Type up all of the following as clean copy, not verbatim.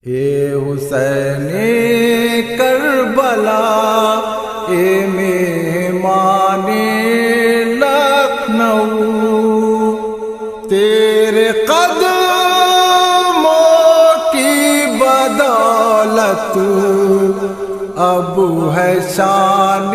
اے حسین کربلا، اے مہمان لکھنؤ، تیرے قدموں کی بدولت اب ہے شان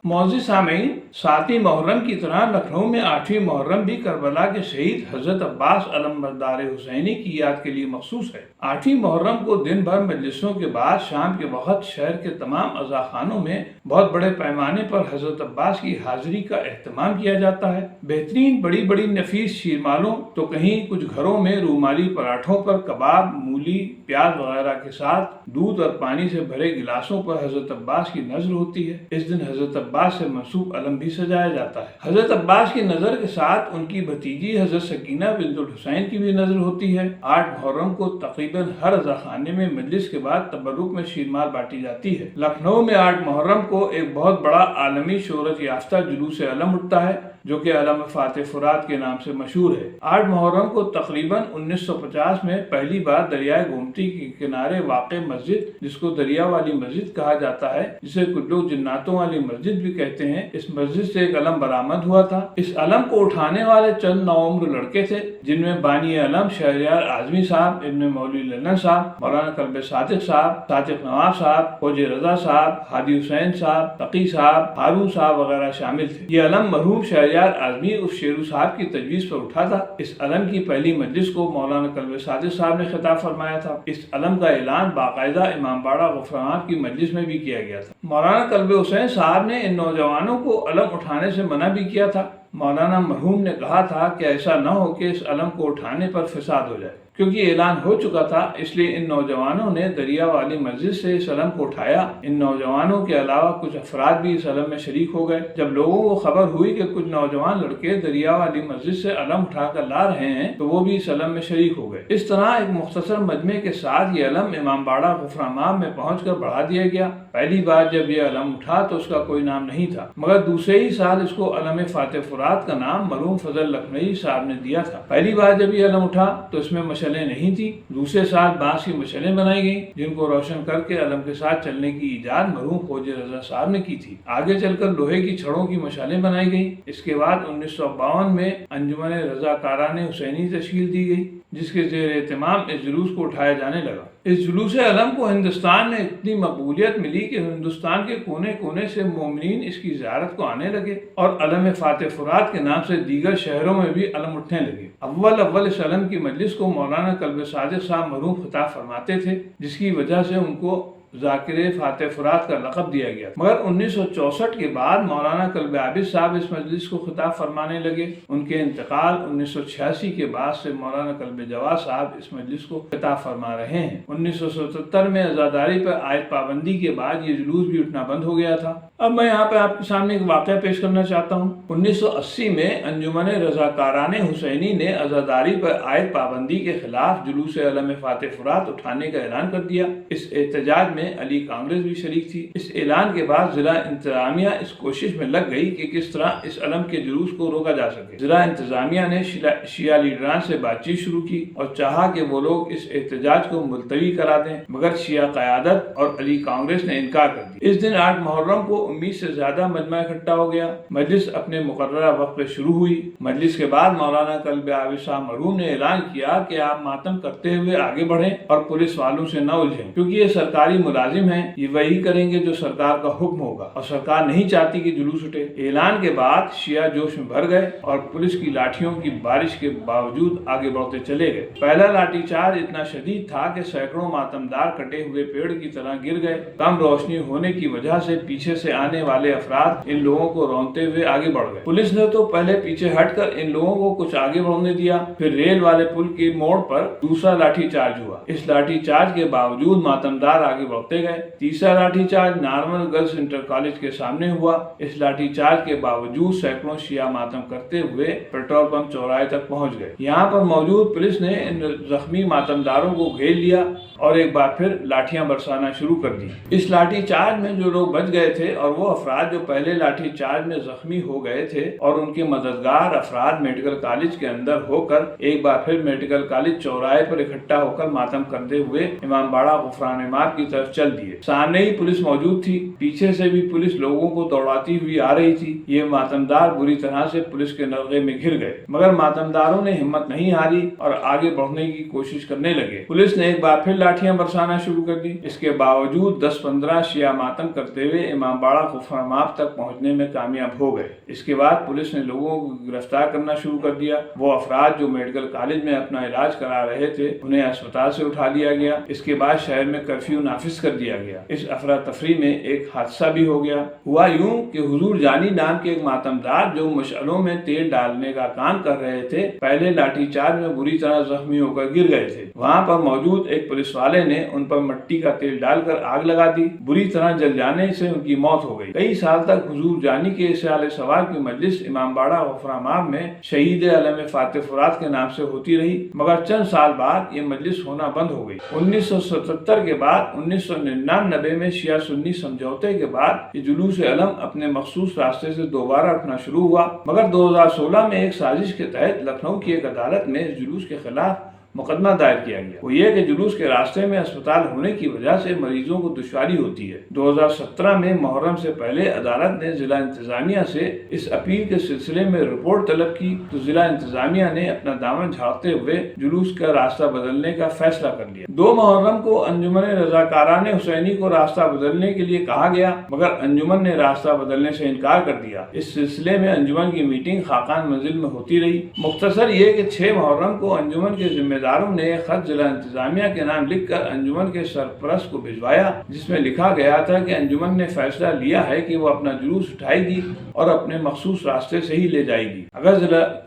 معزز سامعین، 7 محرم کی طرح لکھنؤ میں 8 محرم بھی کربلا کے شہید حضرت عباس علمبردار حسینی کی یاد کے لیے مخصوص ہے۔ 8 محرم کو دن بھر مجلسوں کے بعد شام کے وقت شہر کے تمام عزاخانوں میں بہت بڑے پیمانے پر حضرت عباس کی حاضری کا اہتمام کیا جاتا ہے۔ بہترین بڑی بڑی نفیس شیرمالوں تو کہیں کچھ گھروں میں رومالی پراٹھوں پر کباب، مولی، پیاز وغیرہ کے ساتھ دودھ اور پانی سے بھرے گلاسوں پر حضرت عباس کی نظر ہوتی ہے۔ اس دن حضرت عباس سے منسوب علم بھی سجایا جاتا ہے۔ حضرت عباس کی نظر کے ساتھ ان کی بھتیجی حضرت سکینہ بنت الحسین کی بھی نظر ہوتی ہے۔ 8 محرم کو تقریباً ہر عزاخانے میں مجلس کے بعد تبرک میں شیرمال بانٹی جاتی ہے۔ لکھنؤ میں 8 محرم کو ایک بہت بڑا عالمی شہرت یافتہ جلوس علم اٹھتا ہے جو کہ علم فاتح فرات کے نام سے مشہور ہے۔ 8 محرم کو تقریباً 1950 میں پہلی بار دریائے گومتی کے کنارے واقع مسجد، جس کو دریا والی مسجد کہا جاتا ہے، جسے کچھ لوگ جناتوں والی مسجد بھی کہتے ہیں، اس مسجد سے ایک علم برآمد ہوا تھا۔ اس علم کو اٹھانے والے چند نوعمر لڑکے تھے، جن میں بانی علم شہریار اعظمی صاحب، ابن مولوی للن صاحب، مولانا کلب صادق صاحب، صادق نواب صاحب، خواجہ رضا صاحب، ہادی حسین صاحب، تقی صاحب، ہارون صاحب وغیرہ شامل تھے۔ یہ علم مرحوم شہریار اعظمی عرف شیرو صاحب کی تجویز پر اٹھا تھا۔ اس علم کی پہلی مجلس کو مولانا کلب صادق صاحب نے خطاب فرمایا تھا۔ اس علم کا اعلان باقاعدہ امام باڑہ غفران کی مجلس میں بھی کیا گیا تھا۔ مولانا کلب حسین صاحب نے ان نوجوانوں کو علم اٹھانے سے منع بھی کیا تھا۔ مولانا مرحوم نے کہا تھا کہ ایسا نہ ہو کہ اس علم کو اٹھانے پر فساد ہو جائے۔ کیونکہ اعلان ہو چکا تھا، اس لیے ان نوجوانوں نے دریا والی مسجد سے اس علم کو اٹھایا۔ ان نوجوانوں کے علاوہ کچھ افراد بھی اس علم میں شریک ہو گئے۔ جب لوگوں کو خبر ہوئی کہ کچھ نوجوان لڑکے دریا والی مسجد سے علم اٹھا کر لا رہے ہیں تو وہ بھی اس علم میں شریک ہو گئے۔ اس طرح ایک مختصر مجمع کے ساتھ یہ علم امام باڑہ غفران میں پہنچ کر بڑھا دیا گیا۔ پہلی بار جب یہ علم اٹھا تو اس کا کوئی نام نہیں تھا، مگر دوسرے ہی سال اس کو علم فاتح فرات کا نام مرحوم فضل لکھنوی صاحب نے دیا تھا۔ پہلی بار جب یہ علم اٹھا تو اس میں مشعلیں نہیں تھی۔ دوسرے سال بانس کی مشعلیں بنائی گئیں، جن کو روشن کر کے علم کے ساتھ چلنے کی ایجاد مرحوم خواجہ رضا صاحب نے کی تھی۔ آگے چل کر لوہے کی چھڑوں کی مشعلیں بنائی گئیں۔ اس کے بعد 1952 میں انجمن رضاکاران حسینی تشکیل دی گئی، جس کے زیر اہتمام اس جلوس کو اٹھایا جانے لگا۔ اس جلوس علم کو ہندوستان میں اتنی مقبولیت ملی کہ ہندوستان کے کونے کونے سے مومنین اس کی زیارت کو آنے لگے اور علم فاتح فرات کے نام سے دیگر شہروں میں بھی علم اٹھنے لگے۔ اول اس علم کی مجلس کو مولانا کلب صادق صاحب مرحوم خطاب فرماتے تھے، جس کی وجہ سے ان کو ذاکر فاتح فرات کا لقب دیا گیا۔ مگر 1964 کے بعد مولانا کلب عابد صاحب اس مجلس کو خطاب فرمانے لگے۔ ان کے انتقال 1986 کے بعد سے مولانا کلب جواد صاحب اس مجلس کو خطاب فرما رہے ہیں۔ 1977 میں عزاداری پر عائد پابندی کے بعد یہ جلوس بھی اٹھنا بند ہو گیا تھا۔ اب میں یہاں پہ آپ کے سامنے ایک واقعہ پیش کرنا چاہتا ہوں۔ 1980 میں انجمن رضاکاران حسینی نے عزاداری پر عائد پابندی کے خلاف جلوس علم فاتح فرات اٹھانے کا اعلان کر دیا۔ اس احتجاج میں علی کانگریس بھی شریک تھی۔ اس اعلان کے بعد ضلع انتظامیہ اس کوشش میں لگ گئی کہ کس طرح اس علم کے جلوس کو روکا جا سکے۔ ضلع انتظامیہ نے شیعہ لیڈران سے بات چیت شروع کی اور چاہا کہ وہ لوگ اس احتجاج کو ملتوی کرا دیں، مگر شیعہ قیادت اور علی کانگریس نے انکار کر دیا۔ اس دن 8 محرم کو امید سے زیادہ مجمع اکٹھا ہو گیا۔ مجلس اپنے مقررہ وقت پہ شروع ہوئی۔ مجلس کے بعد مولانا کلب عابد صاحب مرحوم نے اعلان کیا کہ آپ ماتم کرتے ہوئے آگے بڑھیں اور پولیس والوں سے نہ الجھیں، کیونکہ یہ سرکاری ملازم ہیں، یہ وہی کریں گے جو سرکار کا حکم ہوگا اور سرکار نہیں چاہتی کہ جلوس اٹھے۔ اعلان کے بعد شیعہ جوش میں بھر گئے اور پولیس کی لاٹھیوں کی بارش کے باوجود آگے بڑھتے چلے گئے۔ پہلا لاٹھی چارج اتنا شدید تھا کہ سینکڑوں ماتمدار کٹے ہوئے پیڑ کی طرح گر گئے۔ کم روشنی ہونے کی وجہ سے پیچھے سے آنے والے افراد ان لوگوں کو رونتے ہوئے آگے بڑھ گئے۔ پولیس نے تو پہلے پیچھے ہٹ کر ان لوگوں کو کچھ آگے بڑھنے دیا، پھر ریل والے پل کے موڑ پر دوسرا لاٹھی چارج ہوا۔ اس لاٹھی چارج کے باوجود ماتمدار آگے بڑھتے دوڑتے گئے۔ تیسرا lathi charge normal girls inter college کے سامنے ہوا۔ اس لاٹھی چارج کے باوجود سینکڑوں شیعہ ماتم کرتے ہوئے پیٹرول پمپ چوراہے تک پہنچ گئے۔ یہاں پر موجود پولیس نے ان زخمی ماتمداروں کو گھیر لیا اور ایک بار پھر لاٹھیاں برسانا شروع کر دی۔ اس لاٹھی چارج میں جو لوگ بچ گئے تھے اور وہ افراد جو پہلے لاٹھی چارج میں زخمی ہو گئے تھے اور ان کے مددگار افراد میڈیکل کالج کے اندر ہو کر ایک بار پھر میڈیکل کالج چوراہے پر اکٹھا ہو کر ماتم کرتے ہوئے امام باڑہ غفران مآب کی طرف چل دیے۔ سامنے ہی پولیس موجود تھی، پیچھے سے بھی پولیس لوگوں کو دوڑاتی ہوئی آ رہی تھی۔ یہ ماتمدار بری طرح سے پولیس کے نرغے میں گھر گئے، مگر ماتمداروں نے ہمت نہیں ہاری اور آگے بڑھنے کی کوشش کرنے لگے۔ پولیس نے ایک بار پھر لاٹھیاں برسانا شروع کر دی۔ اس کے باوجود 10-15 شیعہ ماتم کرتے ہوئے امام باڑہ غفران مآب تک پہنچنے میں کامیاب ہو گئے۔ اس کے بعد پولیس نے لوگوں کو گرفتار کرنا شروع کر دیا۔ وہ افراد جو میڈیکل کالج میں اپنا علاج کرا رہے تھے انہیں اسپتال سے اٹھا لیا گیا۔ اس کے بعد شہر میں کرفیو نافذ کر دیا گیا۔ اس افراتفری میں ایک حادثہ بھی ہو گیا۔ ہوا یوں کہ حضور جانی نام کے ایک ماتمدار جو مشعلوں میں تیل ڈالنے کا کام کر رہے تھے پہلے لاٹھی چارج میں بری طرح زخمی ہو کر گر گئے تھے۔ وہاں پر موجود ایک پولیس والے نے ان پر مٹی کا تیل ڈال کر آگ لگا دی۔ بری طرح جل جانے سے ان کی موت ہو گئی۔ کئی سال تک حضور جانی کے اسحال ثواب کی مجلس امام باڑہ غفران مآب میں شہید علم فاتح فرات کے نام سے ہوتی رہی، مگر چند سال بعد یہ مجلس ہونا بند ہو گئی۔ 1977 کے بعد 1999 میں شیعہ سنی سمجھوتے کے بعد یہ جلوس علم اپنے مخصوص راستے سے دوبارہ اٹھنا شروع ہوا، مگر 2016 میں ایک سازش کے تحت لکھنؤ کی ایک عدالت میں اس جلوس کے خلاف مقدمہ دائر کیا گیا۔ وہ یہ کہ جلوس کے راستے میں اسپتال ہونے کی وجہ سے مریضوں کو دشواری ہوتی ہے۔ 2017 میں محرم سے پہلے عدالت نے ضلع انتظامیہ سے اس اپیل کے سلسلے میں رپورٹ طلب کی تو ضلع انتظامیہ نے اپنا دامن جھاڑتے ہوئے جلوس کا راستہ بدلنے کا فیصلہ کر لیا۔ 2 محرم کو انجمن رضاکاران حسینی کو راستہ بدلنے کے لیے کہا گیا، مگر انجمن نے راستہ بدلنے سے انکار کر دیا۔ اس سلسلے میں انجمن کی میٹنگ خاقان منزل میں ہوتی رہی۔ مختصر یہ کہ 6 محرم کو انجمن کے ذمہ داروں نے خط ضلع انتظامیہ کے نام لکھ کر انجمن کے سرپرست کو بھجوایا، جس میں لکھا گیا تھا کہ انجمن نے فیصلہ لیا ہے کہ وہ اپنا جلوس اٹھائے گی اور اپنے مخصوص راستے سے ہی لے جائے گی۔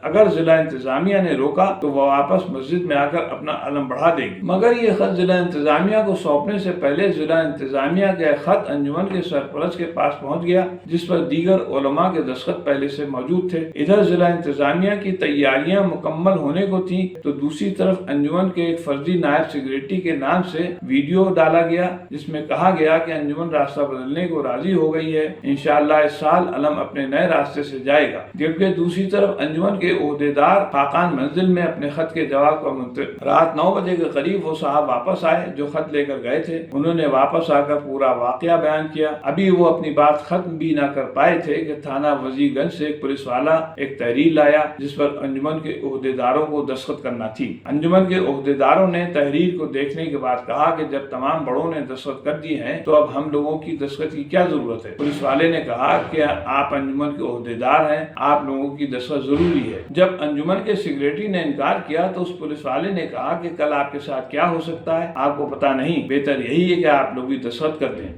اگر ضلع انتظامیہ نے روکا تو وہ واپس مسجد میں آ کر اپنا علم بڑھا دے گی۔ مگر یہ خط ضلع انتظامیہ کو سونپنے سے پہلے ضلع انتظامیہ کا خط انجمن کے سرپرست کے پاس پہنچ گیا، جس پر دیگر علماء کے دستخط پہلے سے موجود تھے۔ ادھر ضلع انتظامیہ کی تیاریاں مکمل ہونے کو تھیں تو دوسری طرف انجمن کے ایک فرضی نائب سیکریٹری کے نام سے ویڈیو ڈالا گیا، جس میں کہا گیا کہ انجمن راستہ بدلنے کو راضی ہو گئی ہے، انشاءاللہ اس سال علم اپنے نئے راستے سے جائے گا۔ جبکہ دوسری طرف انجمن کے عہدیدار خاقان منزل میں اپنے خط کے جواب کا منتظر۔ رات 9 بجے کے قریب وہ صاحب واپس آئے جو خط لے کر گئے تھے۔ انہوں نے واپس آ کر پورا واقعہ بیان کیا۔ ابھی وہ اپنی بات ختم بھی نہ کر پائے تھے کہ تھانہ وزیر گنج سے ایک پولیس والا ایک تحریر لایا جس پر انجمن کے عہدیداروں کو دستخط کرنا تھی۔ انجمن کے عہدیداروں نے تحریر کو دیکھنے کے بعد کہا کہ جب تمام بڑوں نے دستخط کر دیے ہیں تو اب ہم لوگوں کی دستخط کی کیا ضرورت ہے؟ پولیس والے نے کہا کہ آپ انجمن کے عہدیدار ہیں، آپ لوگوں کی دستخط ضروری ہے۔ جب انجمن کے سیکریٹری نے انکار کیا تو اس پولیس والے نے کہا کہ کل آپ کے ساتھ کیا ہو سکتا ہے آپ کو پتا نہیں، بہتر یہی ہے کہ آپ لوگ بھی دستخط کر دیں۔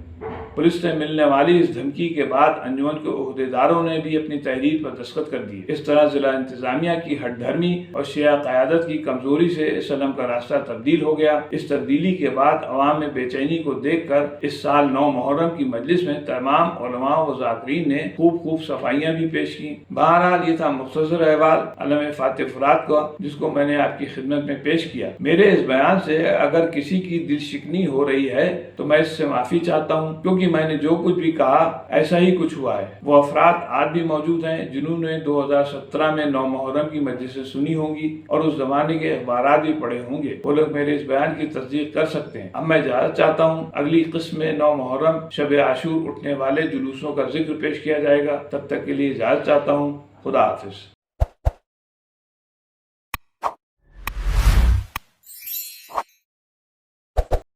پولیس سے ملنے والی اس دھمکی کے بعد انجمن کے عہدیداروں نے بھی اپنی تحریر پر دستخط کر دیے۔ اس طرح ضلع انتظامیہ کی ہٹ دھرمی اور شیعہ قیادت کی کمزوری سے اس علم کا راستہ تبدیل ہو گیا۔ اس تبدیلی کے بعد عوام میں بے چینی کو دیکھ کر اس سال 9 محرم کی مجلس میں تمام علماء و ذاکرین نے خوب صفائیاں بھی پیش کی۔ بہرحال یہ تھا مختصر احوال علم فاتح فرات کا جس کو میں نے آپ کی خدمت میں پیش کیا۔ میرے اس بیان سے اگر کسی کی دل شکنی ہو رہی ہے تو میں اس سے معافی چاہتا ہوں، کیونکہ میں نے جو کچھ بھی کہا ایسا ہی کچھ ہوا ہے۔ وہ افراد آج بھی موجود ہیں جنہوں نے 2017 میں 9 محرم کی مجلسیں سنی ہوں گی اور اس زمانے کے اخبارات بھی پڑھے ہوں گے، وہ لوگ میرے اس بیان کی تصدیق کر سکتے ہیں۔ اب میں اجازت چاہتا ہوں، اگلی قسم میں 9 محرم شب عاشور اٹھنے والے جلوسوں کا ذکر پیش کیا جائے گا۔ تب تک کے لیے اجازت چاہتا ہوں، خدا حافظ۔